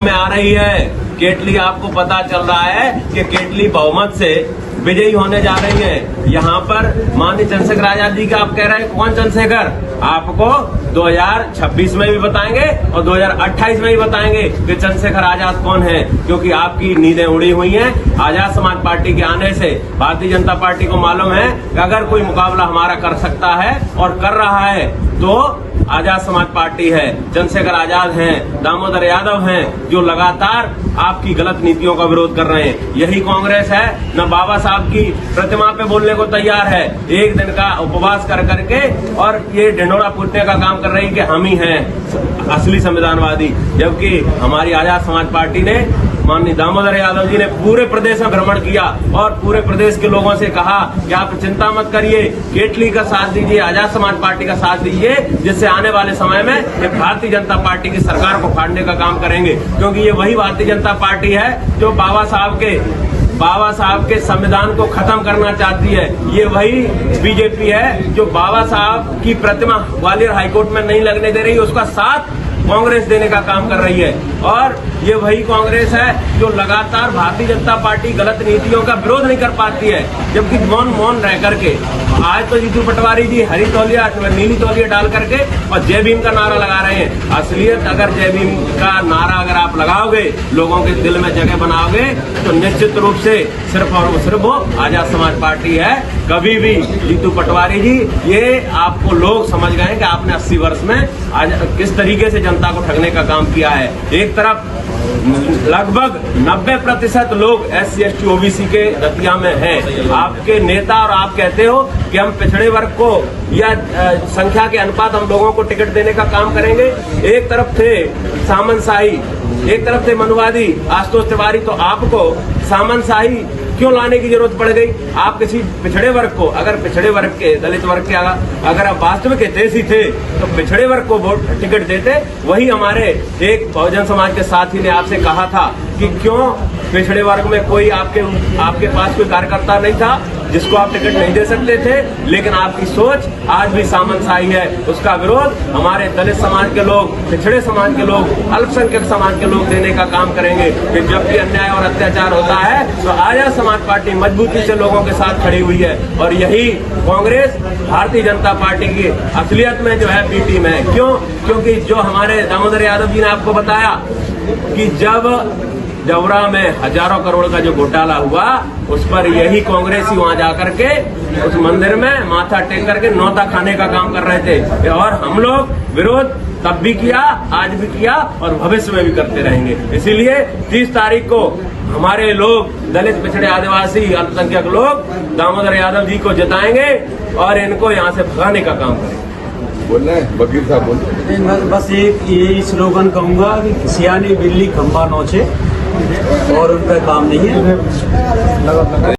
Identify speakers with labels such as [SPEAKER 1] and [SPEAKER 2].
[SPEAKER 1] में आ रही है। केटली आपको पता चल रहा है कि केटली बहुमत से विजयी होने जा रही है। यहाँ पर माननीय चंद्रशेखर आजाद जी का आप कह रहे हैं कौन चंद्रशेखर, आपको 2026 में भी बताएंगे और 2028 में भी बताएंगे कि चंद्रशेखर आजाद कौन है, क्योंकि आपकी नींदें उड़ी हुई हैं। आजाद समाज पार्टी के आने से भारतीय जनता पार्टी को मालूम है कि अगर कोई मुकाबला हमारा कर सकता है और कर रहा है तो आजाद समाज पार्टी है। चंद्रशेखर आजाद हैं, दामोदर यादव हैं, जो लगातार आपकी गलत नीतियों का विरोध कर रहे हैं। यही कांग्रेस है, न बाबा साहब की प्रतिमा पे बोलने को तैयार है, एक दिन का उपवास कर करके और ये ढिंडोरा पीटने का काम कर रही है कि हम ही हैं असली संविधानवादी। जबकि हमारी आजाद समाज पार्टी ने, माननीय दामोदर यादव जी ने पूरे प्रदेश में भ्रमण किया और पूरे प्रदेश के लोगों से कहा कि आप चिंता मत करिए, केटली का साथ दीजिए, आजाद समाज पार्टी का साथ दीजिए, जिससे आने वाले समय में ये भारतीय जनता पार्टी की सरकार को फाड़ने का काम करेंगे। क्योंकि ये वही भारतीय जनता पार्टी है जो बाबा साहब के संविधान को खत्म करना चाहती है। ये वही बीजेपी है जो बाबा साहब की प्रतिमा ग्वालियर हाईकोर्ट में नहीं लगने दे रही, उसका साथ कांग्रेस देने का काम कर रही है। और ये वही कांग्रेस है जो लगातार भारतीय जनता पार्टी गलत नीतियों का विरोध नहीं कर पाती है, जबकि मौन रह करके आज तो जीतू पटवारी जी हरी तौलिया नीली तौलिया डाल करके और जय भीम का नारा लगा रहे हैं। असलियत अगर जय भीम का नारा अगर आप लगाओगे, लोगों के दिल में जगह बनाओगे, तो निश्चित रूप से सिर्फ और सिर्फ वो आजाद समाज पार्टी है। कभी भी जीतू पटवारी जी, ये आपको लोग समझ गए कि आपने 80 वर्ष में आज किस तरीके से जनता को ठगने का काम किया है। एक तरफ लगभग 90% लोग SC ST OBC के दतिया में हैं। आपके नेता और आप कहते हो कि हम पिछड़े वर्ग को या संख्या के अनुपात हम लोगों को टिकट देने का काम करेंगे। एक तरफ थे सामंतशाही, एक तरफ थे मनुवादी आशुतोष तिवारी, तो आपको सामंतशाही क्यों लाने की जरूरत पड़ गई? आप किसी पिछड़े वर्ग को, अगर पिछड़े वर्ग के, दलित वर्ग के अगर आप वास्तविक हितैषी थे तो पिछड़े वर्ग को वोट टिकट देते। वही हमारे एक बहुजन समाज के साथी ने आपसे कहा था कि क्यों पिछड़े वर्ग में कोई आपके पास कोई कार्यकर्ता नहीं था जिसको आप टिकट नहीं दे सकते थे, लेकिन आपकी सोच आज भी सामंतशाही है। उसका विरोध हमारे दलित समाज के लोग, पिछड़े समाज के लोग, अल्पसंख्यक समाज के लोग देने का काम करेंगे कि जब भी अन्याय और अत्याचार होता है तो आजाद समाज पार्टी मजबूती से लोगों के साथ खड़ी हुई है। और यही कांग्रेस भारतीय जनता पार्टी की असलियत में जो है बी टीम है। क्यों? क्योंकि जो हमारे दामोदर यादव जी ने आपको बताया कि जब जवरा में हजारों करोड़ का जो घोटाला हुआ, उस पर यही कांग्रेसी वहां जाकर के उस मंदिर में माथा टेक करके नौता खाने का काम कर रहे थे। और हम लोग विरोध तब भी किया, आज भी किया और भविष्य में भी करते रहेंगे। इसीलिए 30 तारीख को हमारे लोग, दलित, पिछड़े, आदिवासी, अल्पसंख्यक लोग दामोदर यादव जी को जिताएंगे और इनको यहाँ से भगाने का काम करेंगे।
[SPEAKER 2] बोलना है वकील साहब, बोल।
[SPEAKER 3] बस एक यही स्लोगन कहूंगा कि सियानी बिल्ली खंबा नोचे और उनका काम नहीं है।